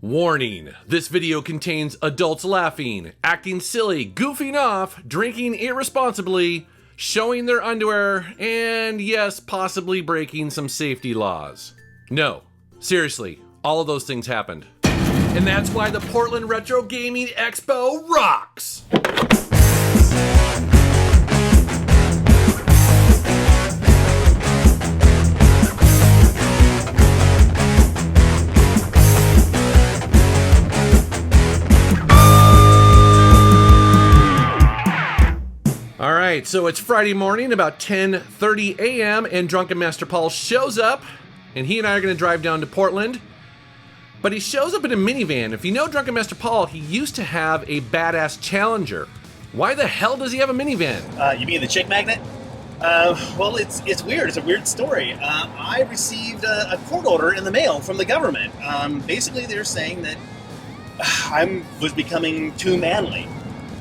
Warning, this video contains adults laughing, acting silly, goofing off, drinking irresponsibly, showing their underwear, and yes, possibly breaking some safety laws. No, seriously, all of those things happened. And that's why the Portland Retro Gaming Expo rocks! Alright, so it's Friday morning, about 10:30 a.m., and Drunken Master Paul shows up, and he and I are going to drive down to Portland. But he shows up in a minivan. If you know Drunken Master Paul, he used to have a badass Challenger. Why the hell does he have a minivan? You mean the chick magnet? Well, it's weird. It's a weird story. I received a court order in the mail from the government. Basically, they're saying that I was becoming too manly.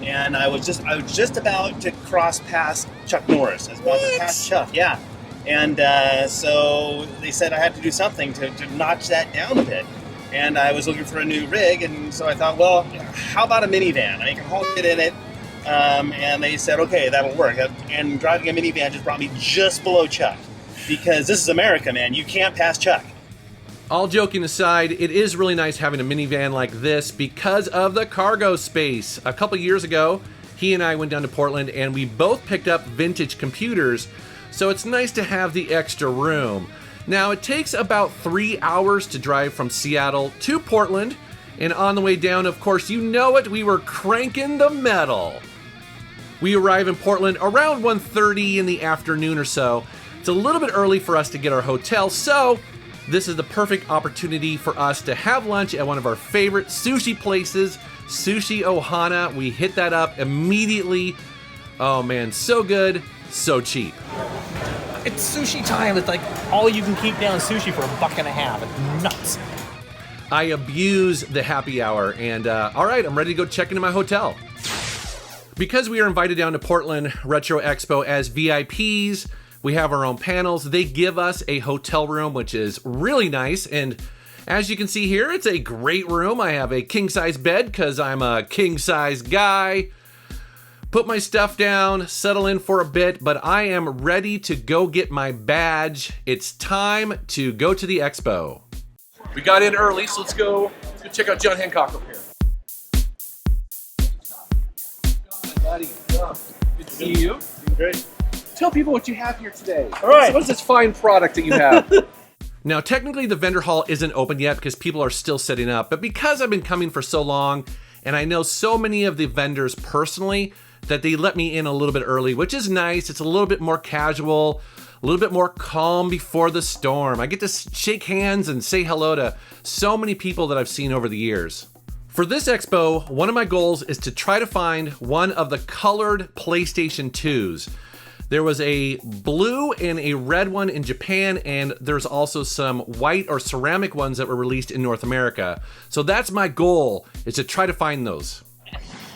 And I was just about to cross past Chuck Norris. I was about to pass Chuck, yeah. And so they said I had to do something to notch that down a bit. And I was looking for a new rig, and so I thought, well, how about a minivan? I can haul it in it. And they said, okay, that'll work. And driving a minivan just brought me just below Chuck. Because this is America, man. You can't pass Chuck. All joking aside, it is really nice having a minivan like this because of the cargo space. A couple years ago, he and I went down to Portland and we both picked up vintage computers, so it's nice to have the extra room. Now, it takes about 3 hours to drive from Seattle to Portland, and on the way down, of course, you know it, we were cranking the metal. We arrive in Portland around 1:30 in the afternoon or so. It's a little bit early for us to get our hotel, so this is the perfect opportunity for us to have lunch at one of our favorite sushi places, Sushi Ohana. We hit that up immediately. Oh man, so good, so cheap. It's sushi time. It's like all you can keep down sushi for $1.50. It's nuts. I abuse the happy hour, and all right, I'm ready to go check into my hotel. Because we are invited down to Portland Retro Expo as VIPs, we have our own panels. They give us a hotel room, which is really nice. And as you can see here, it's a great room. I have a king-size bed because I'm a king-size guy. Put my stuff down, settle in for a bit, but I am ready to go get my badge. It's time to go to the expo. We got in early, so let's go check out John Hancock up here. Buddy, good to see you. Great. Tell people what you have here today. All right. What's this fine product that you have? Now, technically, the vendor hall isn't open yet because people are still setting up. But because I've been coming for so long, and I know so many of the vendors personally, that they let me in a little bit early, which is nice. It's a little bit more casual, a little bit more calm before the storm. I get to shake hands and say hello to so many people that I've seen over the years. For this expo, one of my goals is to try to find one of the colored PlayStation 2s. There was a blue and a red one in Japan, and there's also some white or ceramic ones that were released in North America. So that's my goal, is to try to find those.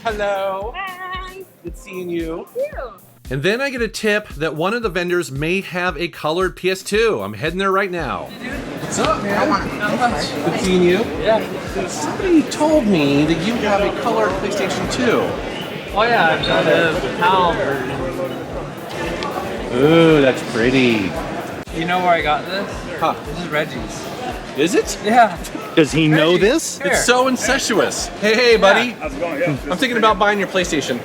Hello. Hi. Good seeing you. Thank you. And then I get a tip that one of the vendors may have a colored PS2. I'm heading there right now. What's up, man? Not much. Good seeing you. Yeah. Somebody told me that you have a colored PlayStation 2. Oh yeah, I've got a PAL version. Ooh, that's pretty. You know where I got this? Huh. This is Reggie's. Is it? Yeah. Does he know this? Here. It's so incestuous. Hey, buddy. How's it going? Yeah. I'm thinking about buying your PlayStation.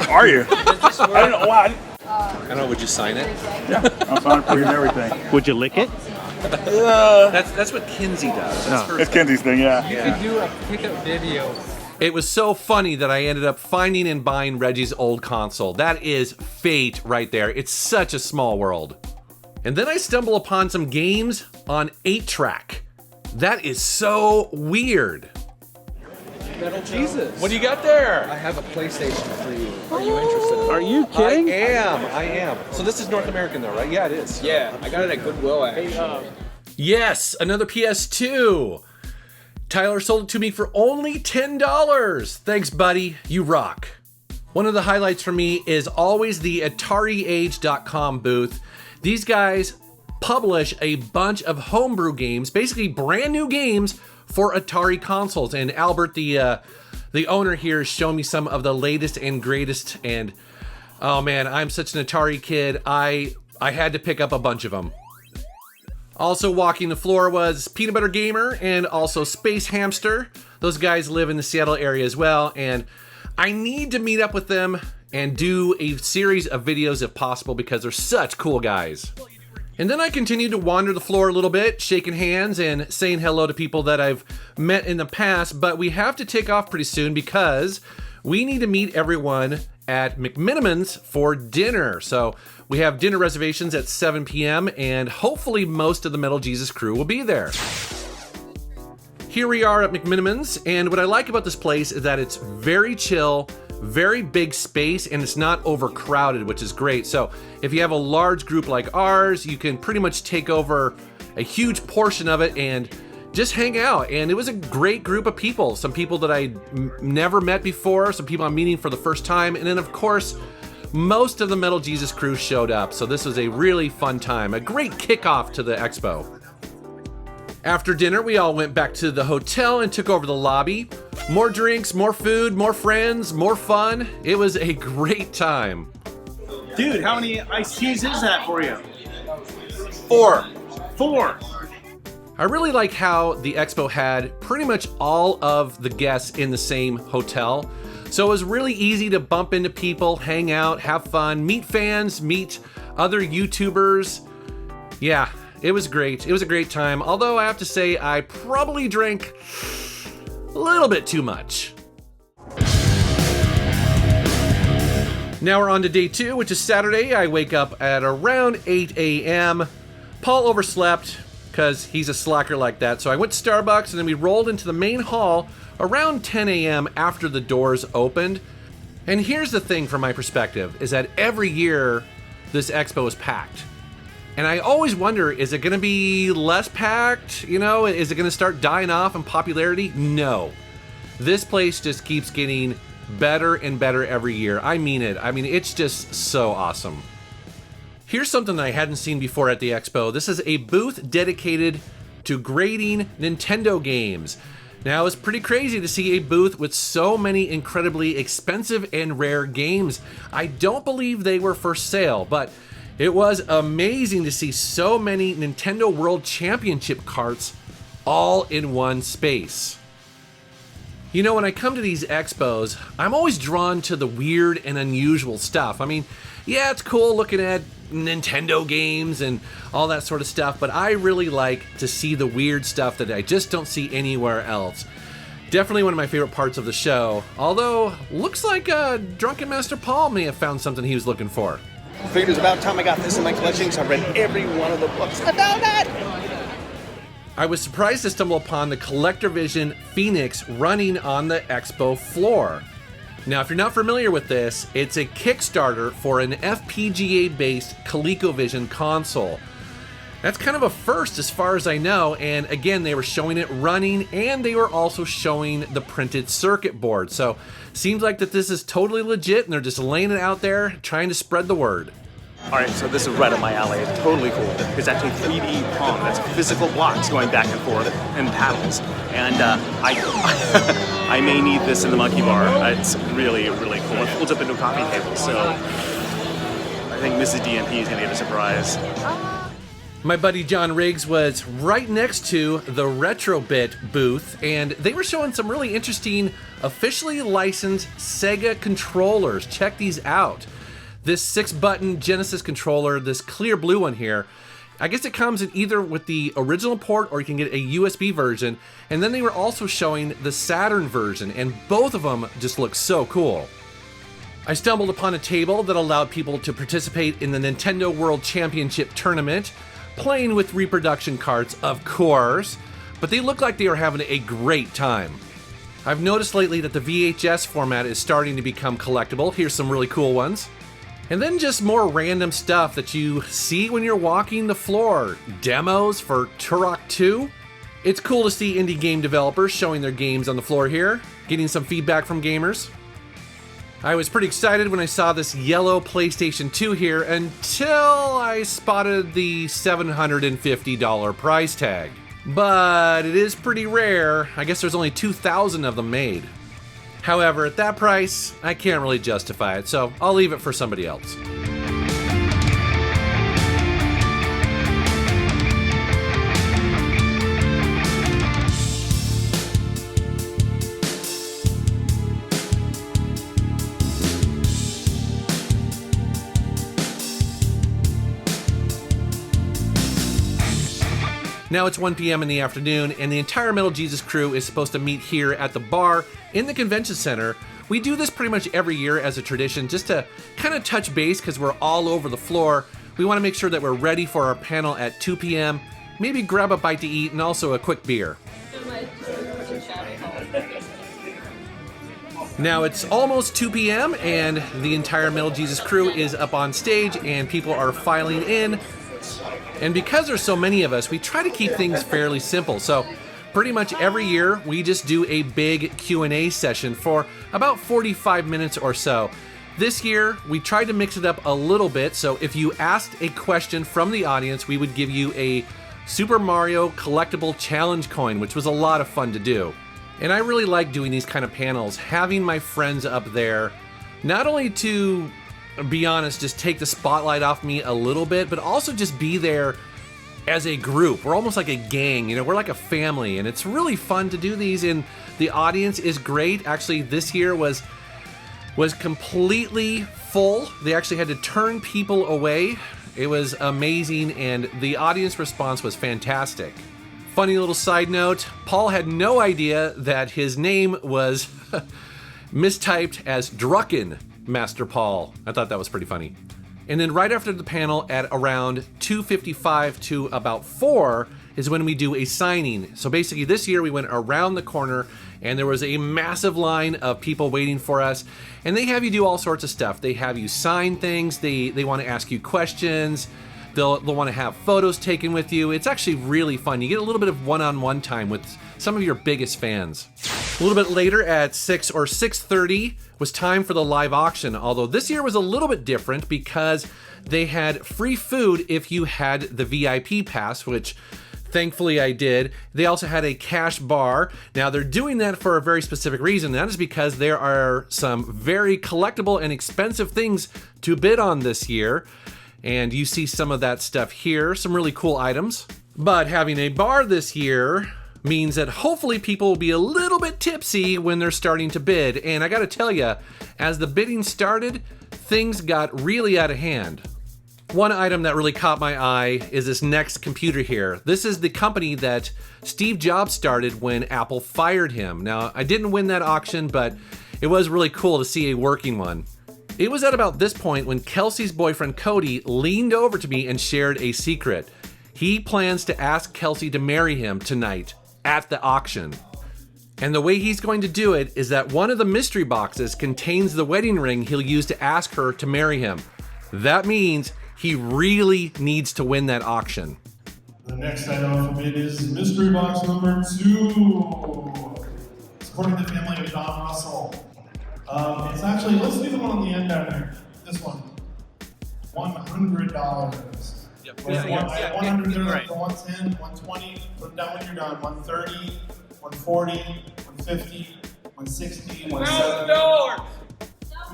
Are you? Does this work? I don't know why. I don't know, would you sign it? I'm fine for you and everything. Would you lick it? That's what Kinsey does. That's her It's Kenzie's thing, yeah. You could do a pickup video. It was so funny that I ended up finding and buying Reggie's old console. That is fate right there. It's such a small world. And then I stumble upon some games on 8-track. That is so weird. MetalJesus. What do you got there? I have a PlayStation for you. Are you interested? Are you kidding? I am. So this is North American though, right? Yeah, it is. Yeah, I got it at Goodwill actually. Yes, another PS2. Tyler sold it to me for only $10. Thanks, buddy. You rock. One of the highlights for me is always the AtariAge.com booth. These guys publish a bunch of homebrew games, basically brand new games for Atari consoles. And Albert, the owner here, is showing me some of the latest and greatest. And oh man, I'm such an Atari kid. I had to pick up a bunch of them. Also walking the floor was Peanut Butter Gamer and also Space Hamster. Those guys live in the Seattle area as well, and I need to meet up with them and do a series of videos if possible because they're such cool guys. And then I continued to wander the floor a little bit, shaking hands and saying hello to people that I've met in the past, but we have to take off pretty soon because we need to meet everyone at McMiniman's for dinner. So we have dinner reservations at 7 p.m. and hopefully most of the Metal Jesus crew will be there. Here we are at McMiniman's, and what I like about this place is that it's very chill, very big space, and it's not overcrowded, which is great. So if you have a large group like ours, you can pretty much take over a huge portion of it and just hang out. And it was a great group of people. Some people that I never met before, some people I'm meeting for the first time, and then of course, most of the Metal Jesus crew showed up. So this was a really fun time, a great kickoff to the expo. After dinner, we all went back to the hotel and took over the lobby. More drinks, more food, more friends, more fun. It was a great time. Dude, how many iced teas is that for you? 4. 4. I really like how the expo had pretty much all of the guests in the same hotel. So it was really easy to bump into people, hang out, have fun, meet fans, meet other YouTubers. Yeah, it was great. It was a great time. Although I have to say, I probably drank a little bit too much. Now we're on to day 2, which is Saturday. I wake up at around 8 a.m. Paul overslept because he's a slacker like that. So I went to Starbucks and then we rolled into the main hall around 10 a.m. after the doors opened. And here's the thing from my perspective, is that every year this expo is packed. And I always wonder, is it gonna be less packed? You know, is it gonna start dying off in popularity? No. This place just keeps getting better and better every year. I mean it. I mean, it's just so awesome. Here's something that I hadn't seen before at the expo. This is a booth dedicated to grading Nintendo games. Now, it's pretty crazy to see a booth with so many incredibly expensive and rare games. I don't believe they were for sale, but it was amazing to see so many Nintendo World Championship carts all in one space. You know, when I come to these expos, I'm always drawn to the weird and unusual stuff. I mean, yeah, it's cool looking at Nintendo games and all that sort of stuff, but I really like to see the weird stuff that I just don't see anywhere else. Definitely one of my favorite parts of the show, although looks like Drunken Master Paul may have found something he was looking for. I figured it was about time I got this in my collection, so I read every one of the books about it. I was surprised to stumble upon the Collector Vision Phoenix running on the expo floor. Now, if you're not familiar with this, it's a Kickstarter for an FPGA-based ColecoVision console. That's kind of a first as far as I know, and again, they were showing it running, and they were also showing the printed circuit board. So, seems like that this is totally legit, and they're just laying it out there, trying to spread the word. All right, so this is right up my alley. It's totally cool. It's actually 3D Pong. That's physical blocks going back and forth and paddles. And I may need this in the monkey bar. It's really, really cool. It folds up into a coffee table, so I think Mrs. DMP is going to get a surprise. My buddy John Riggs was right next to the Retrobit booth, and they were showing some really interesting officially licensed Sega controllers. Check these out. This 6-button Genesis controller, this clear blue one here, I guess it comes in either with the original port or you can get a USB version. And then they were also showing the Saturn version, and both of them just look so cool. I stumbled upon a table that allowed people to participate in the Nintendo World Championship tournament, playing with reproduction carts, of course, but they look like they were having a great time. I've noticed lately that the VHS format is starting to become collectible. Here's some really cool ones. And then just more random stuff that you see when you're walking the floor. Demos for Turok 2. It's cool to see indie game developers showing their games on the floor here, getting some feedback from gamers. I was pretty excited when I saw this yellow PlayStation 2 here until I spotted the $750 price tag. but it is pretty rare. I guess there's only 2,000 of them made. However, at that price, I can't really justify it, so I'll leave it for somebody else. Now it's 1 p.m. in the afternoon, and the entire Metal Jesus crew is supposed to meet here at the bar in the convention center. We do this pretty much every year as a tradition, just to kind of touch base because we're all over the floor. We want to make sure that we're ready for our panel at 2 p.m., maybe grab a bite to eat and also a quick beer. Now it's almost 2 p.m. and the entire Metal Jesus crew is up on stage and people are filing in. And because there's so many of us, we try to keep things fairly simple. So pretty much every year, we just do a big Q&A session for about 45 minutes or so. This year, we tried to mix it up a little bit. So if you asked a question from the audience, we would give you a Super Mario collectible challenge coin, which was a lot of fun to do. And I really like doing these kind of panels, having my friends up there, not only to be honest, just take the spotlight off me a little bit, but also just be there as a group. We're almost like a gang, you know, we're like a family, and it's really fun to do these, and the audience is great. Actually, this year was completely full. They actually had to turn people away. It was amazing, and the audience response was fantastic. Funny little side note, Paul had no idea that his name was mistyped as Drucken Master Paul. I thought that was pretty funny. And then right after the panel at around 2:55 to about 4 is when we do a signing. So basically this year we went around the corner and there was a massive line of people waiting for us, and they have you do all sorts of stuff. They have you sign things, they want to ask you questions, they'll want to have photos taken with you. It's actually really fun. You get a little bit of one-on-one time with some of your biggest fans. A little bit later at 6 or 6:30 was time for the live auction, although this year was a little bit different because they had free food if you had the VIP pass, which thankfully I did. They also had a cash bar. Now they're doing that for a very specific reason. That is because there are some very collectible and expensive things to bid on this year. And you see some of that stuff here, some really cool items. But having a bar this year means that hopefully people will be a little bit tipsy when they're starting to bid. And I gotta tell you, as the bidding started, things got really out of hand. One item that really caught my eye is this next computer here. This is the company that Steve Jobs started when Apple fired him. Now, I didn't win that auction, but it was really cool to see a working one. It was at about this point when Kelsey's boyfriend Cody leaned over to me and shared a secret. He plans to ask Kelsey to marry him tonight at the auction. And the way he's going to do it is that one of the mystery boxes contains the wedding ring he'll use to ask her to marry him. That means he really needs to win that auction. The next item for bid is mystery box number 2. Supporting the family of John Russell. It's actually, let's leave the one on the end down there. This one. $100. Yep. 100 there, 110, 120, put it down when you're done. 130, 140, 150, 160, 170.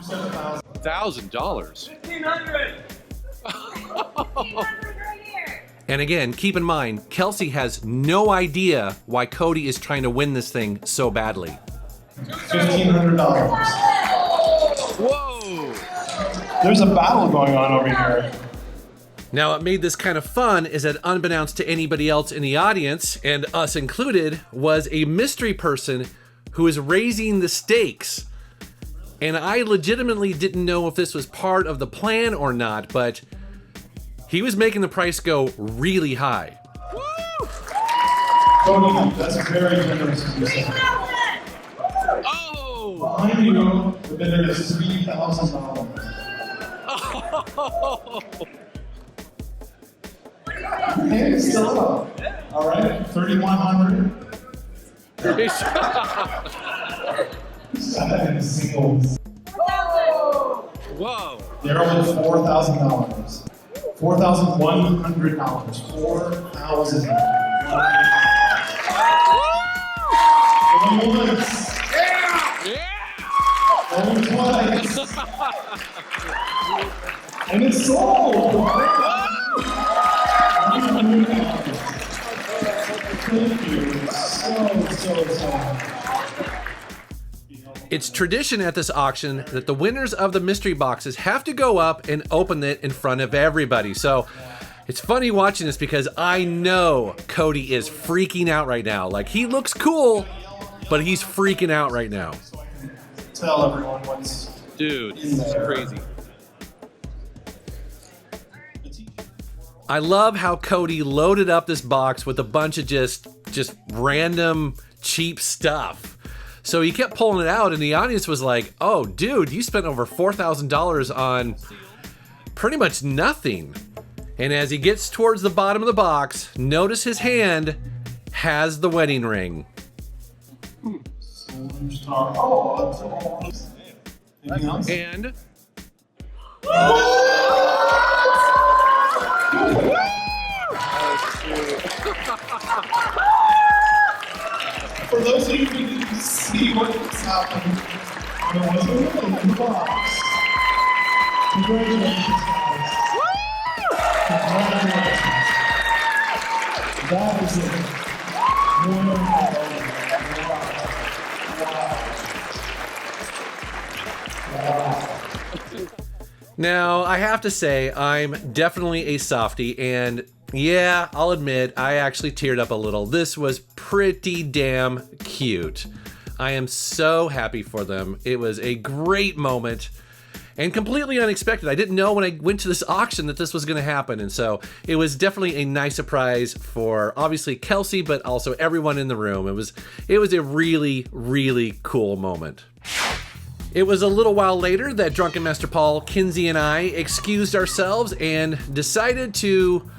$2,700. $1,000. 1,500. 1,500 right here. And again, keep in mind, Kelsey has no idea why Cody is trying to win this thing so badly. $1,500. Whoa! There's a battle going on over here. Now, what made this kind of fun is that unbeknownst to anybody else in the audience, and us included, was a mystery person who is raising the stakes. And I legitimately didn't know if this was part of the plan or not, but he was making the price go really high. Woo! Cody, that's very generous of you. 3,000. Oh! Behind you, the bidder is $3,000. Oh! Hey, still up. All right, 3,100. Seven singles. 4,000. Whoa! They're only $4,000. $4,100. 4,000. Going once. Going twice. And it's sold. Thank you so much. It's tradition at this auction that the winners of the mystery boxes have to go up and open it in front of everybody. So it's funny watching this because I know Cody is freaking out right now. Like, he looks cool, but he's freaking out right now. Tell everyone what's Dude, in this is there. crazy. I love how Cody loaded up this box with a bunch of just random cheap stuff. So he kept pulling it out, and the audience was like, oh, dude, you spent over $4,000 on pretty much nothing. And as he gets towards the bottom of the box, notice his hand has the wedding ring. Anything else? And For those of you who didn't see what was happening, there was a ring in the box. Congratulations, guys. Congratulations. That is it. now I have to say, I'm definitely a softie, and yeah, I'll admit, I actually teared up a little. This was pretty damn cute. I am so happy for them. It was a great moment and completely unexpected. I didn't know when I went to this auction that this was going to happen, and so it was definitely a nice surprise for obviously Kelsey, but also everyone in the room. It was a really, really cool moment. It was a little while later that Drunken Master Paul, Kinsey, and I excused ourselves and decided to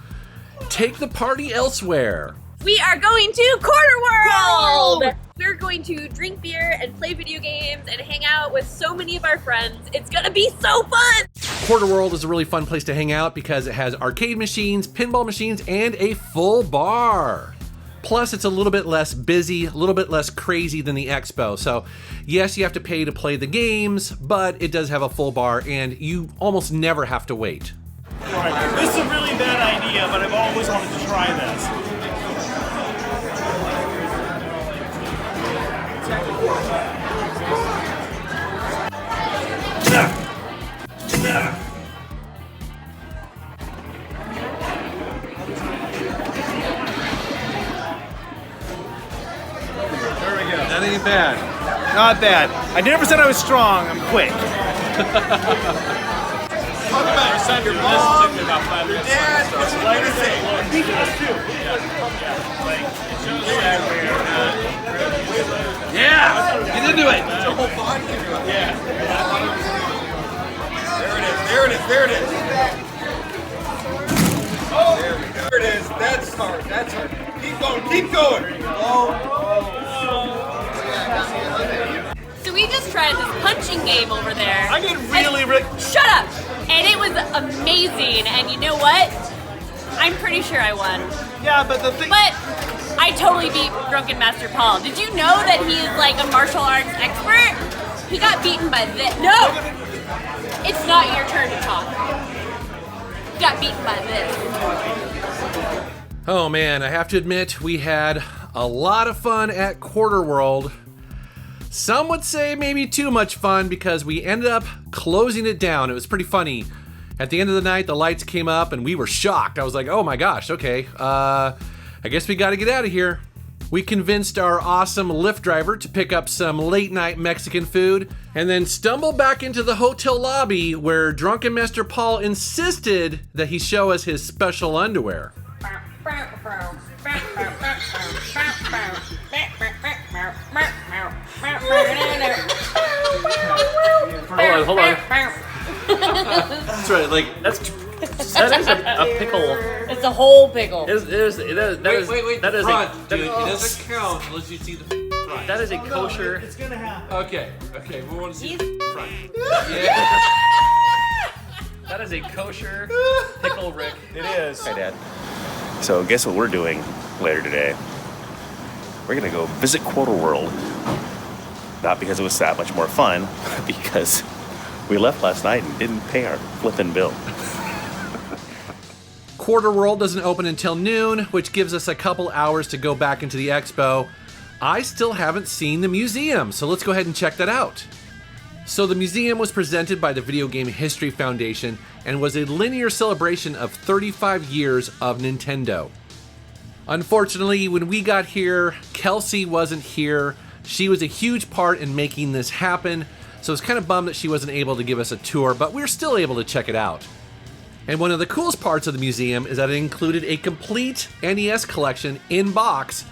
take the party elsewhere. We are going to Quarter World! We're going to drink beer and play video games and hang out with so many of our friends. It's gonna be so fun! Quarter World is a really fun place to hang out because it has arcade machines, pinball machines, and a full bar. Plus, it's a little bit less busy, a little bit less crazy than the Expo. So, yes, you have to pay to play the games, but it does have a full bar and you almost never have to wait. This is a really bad idea, but I've always wanted to try this. That ain't bad. Not bad. I never said I was strong. I'm quick. Your mom, your dad, like to say. Yeah! Get into it! There it is. Oh, there it is. That's hard. Keep going. So we just tried this punching game over there. I get really... Shut up! And it was amazing, and you know what? I'm pretty sure I won. Yeah, but the thing... But I totally beat Drunken Master Paul. Did you know that he is like a martial arts expert? He got beaten by this. No! It's not your turn to talk. He got beaten by this. Oh man, I have to admit, we had a lot of fun at Quarter World. Some would say maybe too much fun because we ended up closing it down. It was pretty funny. At the end of the night, the lights came up and we were shocked. I was like, oh my gosh, okay, I guess we gotta get out of here. We convinced our awesome Lyft driver to pick up some late night Mexican food and then stumbled back into the hotel lobby where Drunken Master Paul insisted that he show us his special underwear. Hold on. That's right, like That is a pickle. It's a whole pickle. Wait, that doesn't count unless you see the front. That is a kosher. It's gonna happen. Okay, we want to see the front. That is a kosher pickle, Rick. It is. Hi, Dad. So guess what we're doing later today? We're gonna go visit Quarter World Not because it was that much more fun, but because we left last night and didn't pay our flippin' bill. Quarter World doesn't open until noon, which gives us a couple hours to go back into the expo. I still haven't seen the museum, so let's go ahead and check that out. So the museum was presented by the Video Game History Foundation and was a linear celebration of 35 years of Nintendo. Unfortunately, when we got here, Kelsey wasn't here. She was a huge part in making this happen, so it's kind of bummed that she wasn't able to give us a tour, but we're still able to check it out. And one of the coolest parts of the museum is that it included a complete NES collection in box,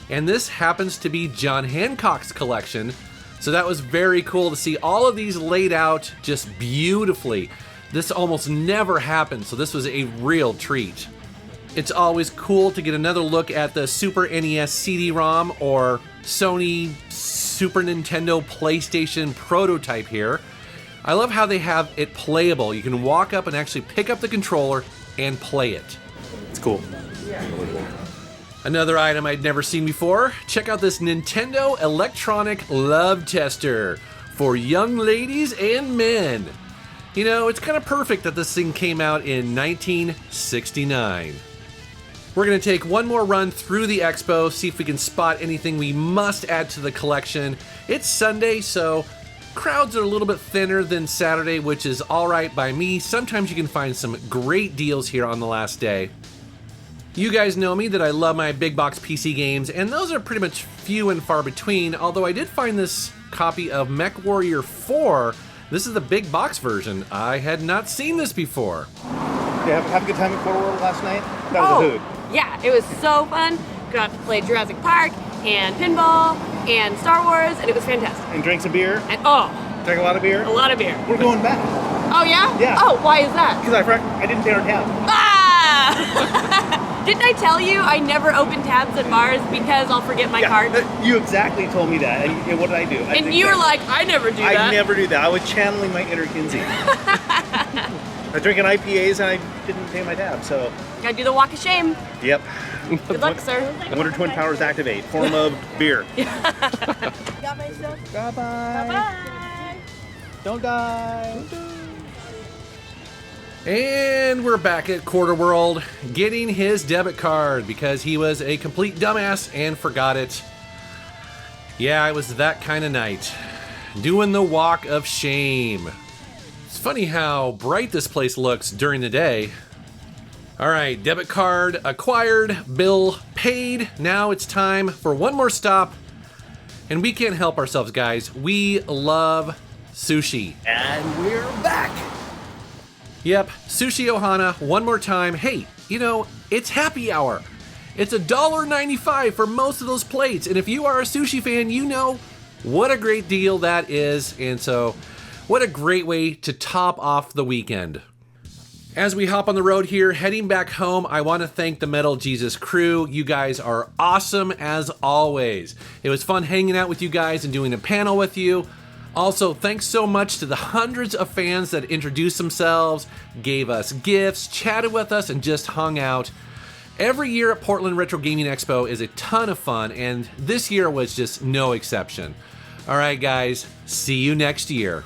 and this happens to be John Hancock's collection, so that was very cool to see all of these laid out just beautifully. This almost never happens, so this was a real treat. It's always cool to get another look at the Super NES CD-ROM or Sony Super Nintendo PlayStation prototype here. I love how they have it playable. You can walk up and actually pick up the controller and play it. It's cool. Another item I'd never seen before. Check out this Nintendo Electronic Love Tester for young ladies and men. You know, it's kind of perfect that this thing came out in 1969. We're going to take one more run through the expo, see if we can spot anything we must add to the collection. It's Sunday, so crowds are a little bit thinner than Saturday, which is all right by me. Sometimes you can find some great deals here on the last day. You guys know me that I love my big box PC games, and those are pretty much few and far between, although I did find this copy of MechWarrior 4. This is the big box version. I had not seen this before. Yeah, have a good time at Quarter World last night? That was a hoot. Yeah, it was so fun. Got to play Jurassic Park and pinball and Star Wars, and it was fantastic. And drink some beer? And Drank a lot of beer? a lot of beer. We're going back. Oh yeah? Yeah. Oh, why is that? Because I didn't pay our tab. Ah! Didn't I tell you I never open tabs at bars because I'll forget my card? You exactly told me that. And what did I do? And you were like, I never do that. I never do that. I was channeling my inner Kinsey. I was drinking IPAs and I didn't pay my tab, so. Gotta do the walk of shame. Yep. Good luck, sir. Wonder Twin Powers activate. Form of beer. Got myself. Bye-bye. Bye. Don't die. And we're back at Quarter World getting his debit card because he was a complete dumbass and forgot it. Yeah, it was that kind of night. Doing the walk of shame. It's funny how bright this place looks during the day. Alright, debit card acquired, bill paid. Now it's time for one more stop. And we can't help ourselves, guys. We love sushi. And we're back. Yep, Sushi Ohana, one more time. Hey, you know, it's happy hour. It's $1.95 for most of those plates. And if you are a sushi fan, you know what a great deal that is. And so, what a great way to top off the weekend. As we hop on the road here, heading back home, I want to thank the Metal Jesus crew. You guys are awesome as always. It was fun hanging out with you guys and doing a panel with you. Also, thanks so much to the hundreds of fans that introduced themselves, gave us gifts, chatted with us, and just hung out. Every year at Portland Retro Gaming Expo is a ton of fun, and this year was just no exception. All right, guys, see you next year.